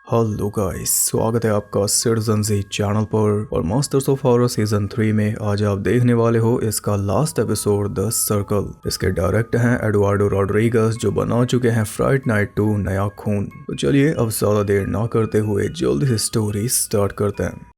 Hello guys, स्वागत है आपका सिटीजन जी चैनल पर। और मास्टर्स ऑफ हॉरर सीजन 3 में आज आप देखने वाले हो इसका लास्ट एपिसोड द सर्कल। इसके डायरेक्टर हैं एडुआर्डो रोड्रिगेज, जो बना चुके हैं फ्राइडे नाइट 2 नया खून। तो चलिए अब ज़्यादा देर ना करते हुए जल्दी से स्टोरी स्टार्ट करते हैं।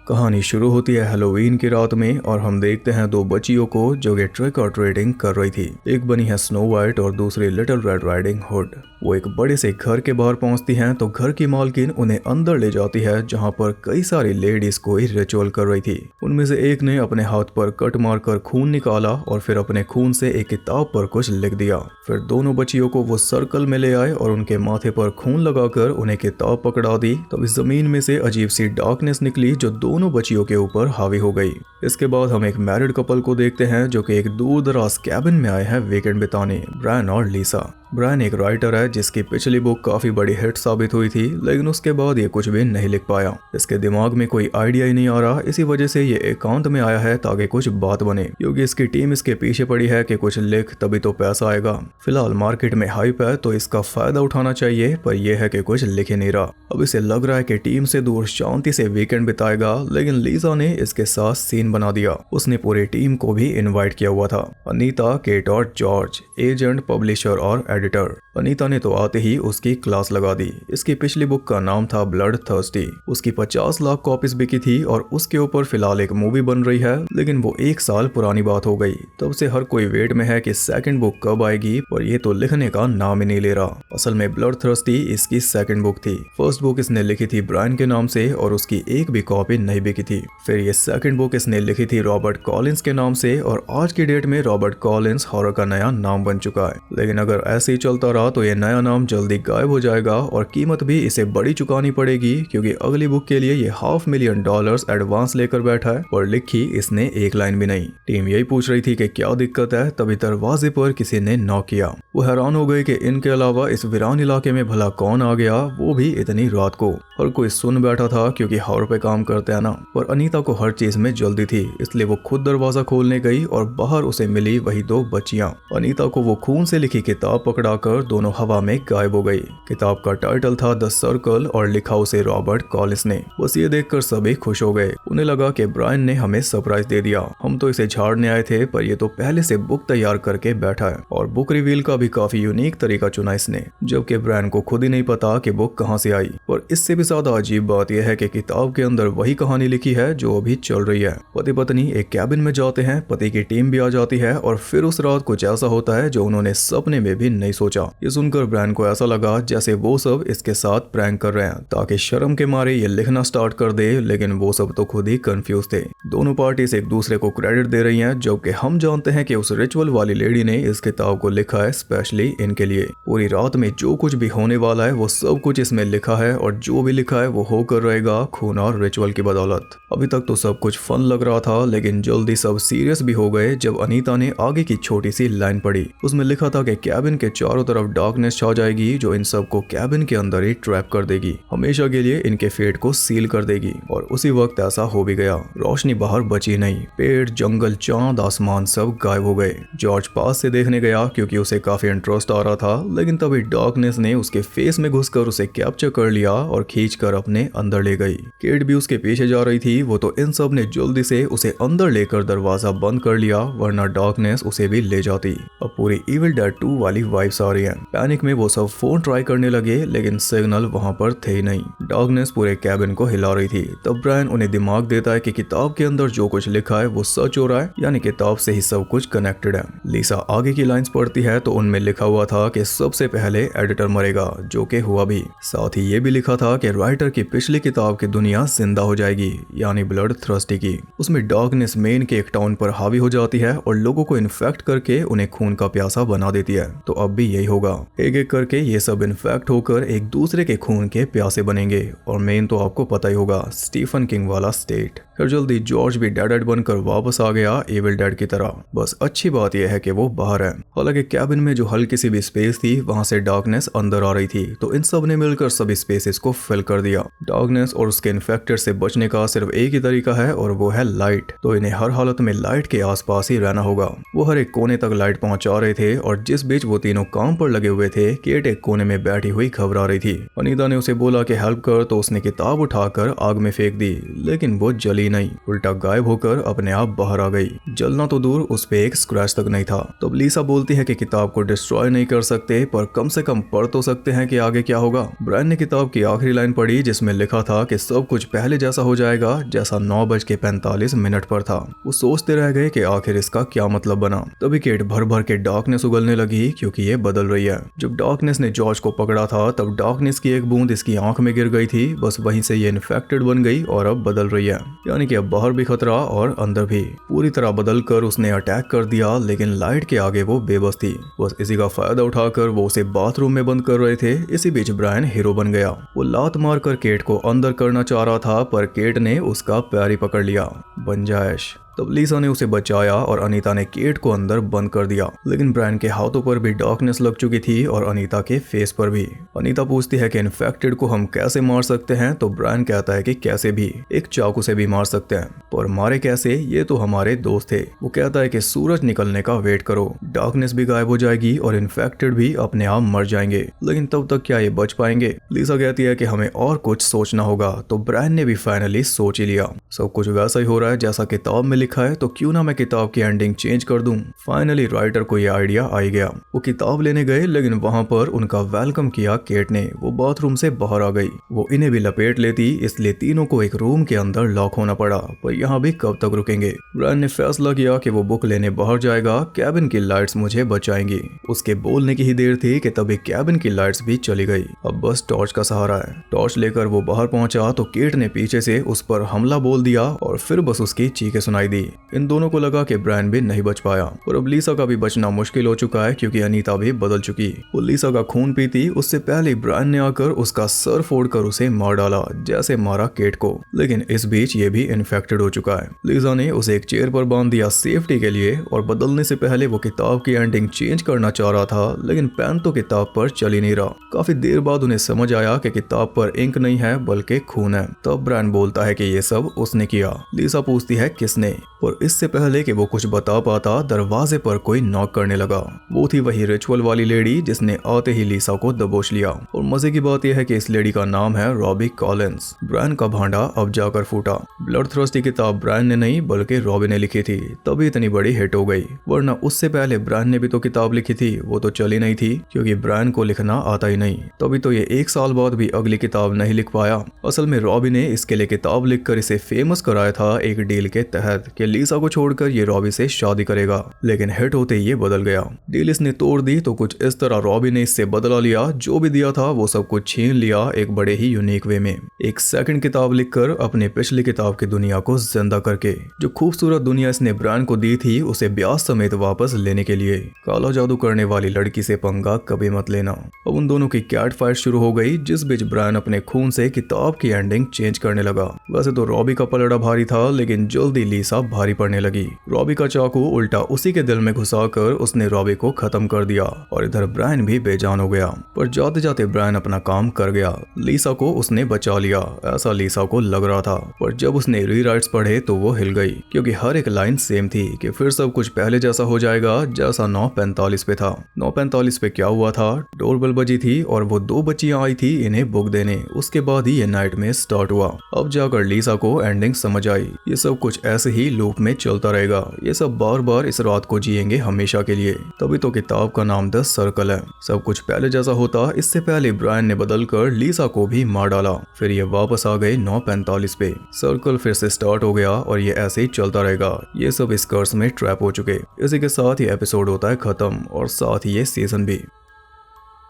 कहानी शुरू होती है हैलोवीन की रात में और हम देखते हैं दो बच्चियों को जो कि ट्रिक और ट्रेडिंग कर रही थी। एक बनी है स्नो वाइट और दूसरी लिटिल रेड राइडिंग हुड। वो एक बड़े से घर के बाहर पहुंचती हैं तो घर की मालकिन उन्हें अंदर ले जाती है, जहां पर कई सारी लेडीज कोई रिचुअल कर रही थी। उनमें से एक ने अपने हाथ पर कट मारकर खून निकाला और फिर अपने खून से एक किताब पर कुछ लिख दिया। फिर दोनों बच्चियों को वो सर्कल में ले आए और उनके माथे पर खून लगाकर उन्हें किताब पकड़ा दी। तब इस जमीन में से अजीब सी डार्कनेस निकली जो दोनों बच्चियों के ऊपर हावी हो गई। इसके बाद हम एक मैरिड कपल को देखते हैं जो कि एक दूर दराज कैबिन में आए हैं वीकेंड बिताने, ब्रायन और लीसा। ब्रायन एक राइटर है जिसकी पिछली बुक काफी बड़ी हिट साबित हुई थी, लेकिन उसके बाद ये कुछ भी नहीं लिख पाया। इसके दिमाग में कोई आइडिया ही नहीं आ रहा। इसी वजह से ये एकांत में आया है ताकि कुछ बात बने, क्योंकि इसकी टीम इसके पीछे पड़ी है कि कुछ लिख तभी तो पैसा आएगा। फिलहाल मार्केट में हाइप है तो इसका फायदा उठाना चाहिए, पर यह है कि कुछ लिख ही नहीं रहा। अब इसे लग रहा है कि टीम से दूर शांति से वीकेंड बिताएगा, लेकिन लीजा ने इसके साथ सीन बना दिया। उसने पूरी टीम को भी इनवाइट किया हुआ था, अनीता, केट और जॉर्ज, एजेंट, पब्लिशर और एडिटर। अनीता ने तो आते ही उसकी क्लास लगा दी। इसकी पिछली बुक का नाम था ब्लड थर्स्टी। उसकी 50 लाख कॉपीज बिकी थी और उसके ऊपर फिलहाल एक मूवी बन रही है, लेकिन वो 1 साल पुरानी बात हो गई। तब से हर कोई वेट में है कि सेकंड बुक कब आएगी, पर ये तो लिखने का नाम ही नहीं ले रहा। असल में ब्लड थर्स्टी इसकी सेकंड बुक थी। फर्स्ट बुक इसने लिखी थी ब्रायन के नाम से और उसकी एक भी कॉपी नहीं बिकी थी। फिर ये सेकंड बुक इसने लिखी थी रॉबर्ट कॉलिंस के नाम से और आज की डेट में रॉबर्ट कॉलिंस हॉरर का नया नाम बन चुका है। लेकिन अगर ऐसे ही चलता रहा तो ये नया नाम जल्दी गायब हो जाएगा और कीमत भी इसे बड़ी चुकानी पड़ेगी, क्योंकि अगली बुक के लिए ये $500,000 एडवांस लेकर बैठा है और लिखी इसने एक लाइन भी नहीं। टीम यही पूछ रही थी कि क्या दिक्कत है, तभी दरवाजे पर किसी ने नॉक किया। वो हैरान हो गए कि इनके अलावा इस वीरान इलाके में भला कौन आ गया, वो भी इतनी रात को। हर कोई सुन बैठा था क्योंकि हॉरर पे काम करते हैं ना। पर अनीता को हर चीज में जल्दी थी, इसलिए वो खुद दरवाजा खोलने गई और बाहर उसे मिली वही 2 बच्चियां। अनीता को वो खून से लिखी किताब पकड़ाकर दोनों हवा में गायब हो गई। किताब का टाइटल था द सर्कल और लिखा उसे रॉबर्ट कॉलिंस ने। बस ये देखकर सभी खुश हो गए। उन्हें लगा कि ब्रायन ने हमें सरप्राइज दे दिया। हम तो इसे झाड़ने आए थे, पर ये तो पहले से बुक तैयार करके बैठा है। और बुक रिवील का भी काफी यूनिक तरीका चुना इसने, जबकि ब्रायन को खुद ही नहीं पता कि बुक कहां से आई। और इससे भी ज्यादा अजीब बात यह है कि किताब के अंदर वही कहानी लिखी है जो अभी चल रही है। पति पत्नी एक कैबिन में जाते हैं, पति की टीम भी आ जाती है और फिर उस रात कुछ ऐसा होता है जो उन्होंने सपने में भी नहीं सोचा। ये सुनकर ब्रायन को ऐसा लगा जैसे वो सब इसके साथ प्रैंक कर रहे हैं ताकि शर्म के मारे ये लिखना स्टार्ट कर दे, लेकिन वो सब तो खुद ही कंफ्यूज थे। दोनों पार्टीज एक दूसरे को क्रेडिट दे रही हैं, जबकि हम जानते हैं कि उस रिचुअल वाली लेडी ने इस किताब को लिखा है स्पेशली इनके लिए। पूरी रात में जो कुछ भी होने वाला है वो सब कुछ इसमें लिखा है और जो भी लिखा है वो होकर रहेगा खून और रिचुअल की बदौलत। अभी तक तो सब कुछ फन लग रहा था, लेकिन जल्दी सब सीरियस भी हो गए जब अनीता ने आगे की छोटी सी लाइन पढ़ी। उसमें लिखा था कि कैबिन के चारों तरफ डार्कनेस छा जाएगी जो इन सबको कैबिन के अंदर ही ट्रैप कर देगी, हमेशा के लिए इनके फेट को सील कर देगी। और उसी वक्त ऐसा हो भी गया। रोशनी बाहर बची नहीं, पेड़, जंगल, चांद, आसमान सब गायब हो गए। जॉर्ज पास से देखने गया क्योंकि उसे काफी इंटरेस्ट आ रहा था, लेकिन तभी डार्कनेस ने उसके फेस में घुसकर उसे कैप्चर कर लिया और खींचकर अपने अंदर ले गई। केट भी उसके पीछे जा रही थी। वो तो इन सब ने जल्दी से उसे अंदर लेकर दरवाजा बंद कर लिया, वरना डार्कनेस उसे भी ले जाती। अब पूरी इविल डेड 2 वाली वाइब्स आ रही हैं। पैनिक में वो सब फोन ट्राई करने लगे, लेकिन सिग्नल वहां पर थे ही नहीं। डार्कनेस पूरे कैबिन को हिला रही थी। तब ब्रायन उन्हें दिमाग देता है कि किताब के अंदर जो कुछ लिखा है वो सच हो रहा है, यानी किताब से ही सब कुछ कनेक्टेड है। लीसा आगे की लाइंस पढ़ती है तो उनमें लिखा हुआ था कि सबसे पहले एडिटर मरेगा, जो कि हुआ भी। साथ ही ये भी लिखा था कि राइटर की पिछली किताब की दुनिया जिंदा हो जाएगी, यानी ब्लड थर्स्टी की। उसमें डार्कनेस मेन के एक टाउन पर हावी हो जाती है और लोगों को इन्फेक्ट करके उन्हें खून का प्यासा बना देती है। तो अब भी यही होगा, एक एक करके ये सब इन्फेक्ट होकर एक दूसरे के खून के प्यासे बनेंगे। और मेन तो आपको पता ही होगा, स्टीफन किंग वाला स्टेट। फिर जल्दी जॉर्ज भी डेड बनकर वापस आ गया एविल डेड की तरह। बस अच्छी बात यह है कि वो बाहर है। हालांकि कैबिन में जो हल्की सी भी स्पेस थी वहां से डार्कनेस अंदर आ रही थी, तो इन सब ने मिलकर सभी स्पेसेस को फिल कर दिया। डार्कनेस और उसके इन्फेक्टेड से बचने का सिर्फ एक ही तरीका है और वो है लाइट। तो इन्हें हर हालत में लाइट के आसपास ही रहना होगा। वो हर एक कोने तक लाइट पहुंचा रहे थे और जिस बीच वो तीनों काम पर लगे हुए थे, केट एक कोने में बैठी हुई घबरा रही थी। अनीता ने उसे बोला कि हेल्प कर, तो उसने किताब उठाकर आग में फेंक दी, लेकिन वो जली नहीं, उल्टा गायब होकर अपने आप बाहर आ गई। जलना तो दूर, उस पे एक स्क्रैच तक नहीं था। तब लीसा बोलती है कि किताब को डिस्ट्रॉय नहीं कर सकते, पर कम से कम पढ़ तो सकते हैं कि आगे क्या होगा। ब्रायन ने किताब की आखिरी लाइन पढ़ी जिसमें लिखा था कि सब कुछ पहले जैसा हो जाएगा जैसा 9:45 पर था। वो सोचते रह गए कि आखिर इसका क्या मतलब बना। तभी केट भर भर के डार्कनेस उगलने लगी क्योंकि ये बदल रही है। जब डार्कनेस ने जॉर्ज को पकड़ा था तब डार्कनेस की एक बूंद इसकी आंख में गिर गई थी। बस वहीं से ये इन्फेक्टेड बन गई और अब बदल रही है, यानी कि अब बाहर भी खतरा और अंदर भी। पूरी तरह बदल कर उसने अटैक कर दिया, लेकिन लाइट के आगे वो बेबस थी। बस इसी का फायदा उठाकर वो उसे बाथरूम में बंद कर रहे थे। इसी बीच ब्रायन हीरो बन गया। वो लात मारकर केट को अंदर करना चाह रहा था, पर केट ने उसका पैर ही पकड़ लिया। बंजायश। तब लीसा ने उसे बचाया और अनीता ने केट को अंदर बंद कर दिया, लेकिन ब्रायन के हाथों पर भी डार्कनेस लग चुकी थी और अनीता के फेस पर भी। अनीता पूछती है कि इन्फेक्टेड को हम कैसे मार सकते हैं, तो ब्रायन कहता है कि कैसे भी, एक चाकू से भी मार सकते हैं, पर मारे कैसे, ये तो हमारे दोस्त थे। वो कहता है कि सूरज निकलने का वेट करो, डार्कनेस भी गायब हो जाएगी और इन्फेक्टेड भी अपने आप मर जाएंगे, लेकिन तब तक क्या ये बच पाएंगे। लीसा कहती है कि हमें और कुछ सोचना होगा, तो ब्रायन ने भी फाइनली सोच ही लिया। सब कुछ वैसा ही हो रहा है जैसा किताब में लिखा है, तो क्यों ना मैं किताब की एंडिंग चेंज कर दूं। फाइनली राइटर को यह आइडिया आ गया। वो किताब लेने गए, लेकिन वहां पर उनका वेलकम किया केट ने। वो बाथरूम से बाहर आ गई। वो इन्हें भी लपेट लेती, इसलिए तीनों को एक रूम के अंदर लॉक होना पड़ा। पर यहाँ भी कब तक रुकेंगे। ब्रायन ने फैसला किया कि वो बुक लेने बाहर जाएगा, कैबिन की लाइट्स मुझे बचाएंगी। उसके बोलने की ही देर थी कि तभी कैबिन की लाइट्स भी चली गई। अब बस टॉर्च का सहारा है। टॉर्च लेकर वो बाहर पहुंचा तो केट ने पीछे से उस पर हमला बोल दिया और फिर बस उसकी चीखें सुनाई दी। इन दोनों को लगा कि ब्रायन भी नहीं बच पाया और अब लीसा का भी बचना मुश्किल हो चुका है, क्योंकि अनीता भी बदल चुकी। वो लीसा का खून पीती उससे पहले ब्रायन ने आकर उसका सर फोड़कर उसे मार डाला, जैसे मारा केट को। लेकिन इस बीच ये भी इन्फेक्टेड हो चुका है। लीसा ने उसे एक चेयर पर बांध दिया सेफ्टी के लिए, और बदलने से पहले वो किताब की एंडिंग चेंज करना चाह रहा था, लेकिन पेन तो किताब पर चल ही नहीं रहा। काफी देर बाद उन्हें समझ आया कि किताब पर इंक नहीं है बल्कि खून है। तब ब्रायन बोलता है कि ये सब उसने किया। लीसा पूछती है किसने, और इससे पहले कि वो कुछ बता पाता दरवाजे पर कोई नॉक करने लगा। वो थी वही रिचुअल वाली लेडी जिसने आते ही लीसा को दबोच लिया। और मजे की बात यह है कि इस लेडी का नाम है रॉबी कॉलिंस। ब्रायन का भांडा अब जाकर फूटा। ब्लड थ्रस्टी किताब ब्रायन ने नहीं बल्कि रॉबी ने लिखी थी, तभी इतनी बड़ी हिट हो गई। वरना उससे पहले ब्रायन ने भी तो किताब लिखी थी, वो तो चली नहीं थी क्योंकि ब्रायन को लिखना आता ही नहीं। तभी तो ये 1 साल बाद भी अगली किताब नहीं लिख पाया। असल में रॉबी ने इसके लिए किताब लिखकर इसे फेमस कराया था एक डील के तहत कि लीसा को छोड़कर ये रॉबी से शादी करेगा, लेकिन हिट होते ही ये बदल गया। डील इसने तोड़ दी तो कुछ इस तरह रॉबी ने इससे बदला लिया, जो भी दिया था वो सब कुछ छीन लिया एक बड़े ही यूनिक वे में। एक सेकंड किताब लिखकर अपने पिछली किताब की दुनिया को जिंदा करके। जो खूबसूरत दुनिया इसने ब्रायन को दी थी उसे ब्याज समेत वापस लेने के लिए। काला जादू करने वाली लड़की से पंगा कभी मत लेना। अब उन दोनों की कैट फाइट शुरू हो गई, जिस बीच ब्रायन अपने खून से किताब की एंडिंग चेंज करने लगा। वैसे तो रॉबी का पलड़ा भारी था, लेकिन जल्दी लीसा भारी पड़ने लगी। रॉबी का चाकू उल्टा उसी के दिल में घुसाकर उसने रॉबी को खत्म कर दिया, और इधर ब्रायन भी बेजान हो गया। पर जाते जाते ब्रायन अपना काम कर गया। लीसा को उसने बचा लिया, ऐसा लीसा को लग रहा था। पर जब उसने रीराइट्स पढ़े तो वो हिल गई, क्योंकि हर एक लाइन सेम थी कि फिर सब कुछ पहले जैसा हो जाएगा जैसा 9:45 पे था। 9:45 पे क्या हुआ था, डोरबेल बजी थी और वो 2 बच्चियां आई थी इन्हें बुक देने। उसके बाद ही ये नाइट में स्टार्ट हुआ। अब जाकर लीसा को एंडिंग समझ आई। ये सब कुछ ऐसे ही लूप में चलता रहेगा। ये सब बार बार इस रात को जिएंगे हमेशा के लिए। तभी तो किताब का नाम द सर्कल है। सब कुछ पहले जैसा होता, इससे पहले ब्रायन ने बदल कर लीसा को भी मार डाला। फिर ये वापस आ गए 9:45 पे। सर्कल फिर से स्टार्ट हो गया और ये ऐसे ही चलता रहेगा। ये सब इस कर्स में ट्रैप हो चुके। इसी के साथ ये एपिसोड होता है खत्म और साथ ही ये सीजन भी।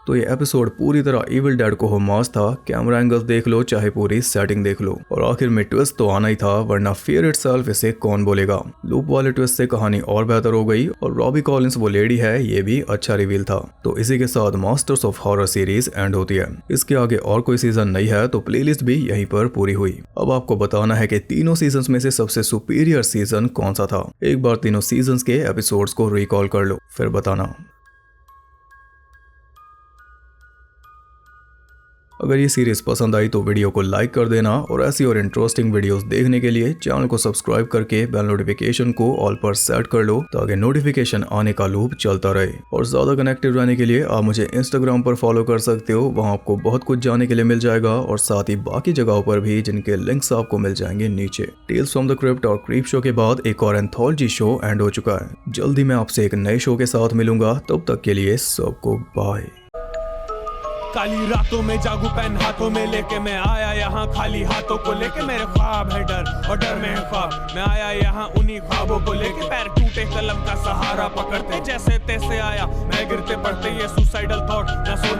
तो ये एपिसोड पूरी तरह इविल डेड को होमाज था। कैमरा एंगल्स देख लो चाहे पूरी सेटिंग देख लो, और आखिर में ट्विस्ट तो आना ही था, वरना फियर इटसेल्फ इसे कौन बोलेगा। लूप वाले ट्विस्ट से कहानी और बेहतर हो गई और रॉबी कॉलिंस वो लेडी है, ये भी अच्छा रिवील था। तो इसी के साथ masters of horror series and होती है। इसके आगे और कोई सीजन नहीं है, तो प्लेलिस्ट भी यहीं पर पूरी हुई। अब आपको बताना है कि तीनों सीजन्स में से सबसे सुपीरियर सीजन कौन सा था। एक बार तीनों सीजन्स के एपिसोड्स को रिकॉल कर लो, फिर बताना। अगर ये सीरीज पसंद आई तो वीडियो को लाइक कर देना, और ऐसी और इंटरेस्टिंग वीडियोस देखने के लिए चैनल को सब्सक्राइब करके बेल नोटिफिकेशन को ऑल पर सेट कर लो, ताकि नोटिफिकेशन आने का लूप चलता रहे। और ज्यादा कनेक्टेड रहने के लिए आप मुझे इंस्टाग्राम पर फॉलो कर सकते हो, वहां आपको बहुत कुछ जानने के लिए मिल जाएगा, और साथ ही बाकी जगहों पर भी, जिनके लिंक्स आपको मिल जाएंगे नीचे। टेल्स फ्रॉम द क्रिप्ट और क्रीप शो के बाद एक और एंथोलॉजी शो एंड हो चुका है। जल्दी मैं आपसे एक नए शो के साथ मिलूंगा, तब तक के लिए सबको बाय। काली रातों में जागू पेन हाथों में लेके मैं आया यहाँ, खाली हाथों को लेके। मेरे ख्वाब है डर और डर में है ख्वाब, मैं आया यहाँ उन्हीं ख्वाबों को लेके। पैर टूटे कलम का सहारा पकड़ते, जैसे तैसे आया मैं गिरते पड़ते, ये सुसाइडल थॉट ना सोने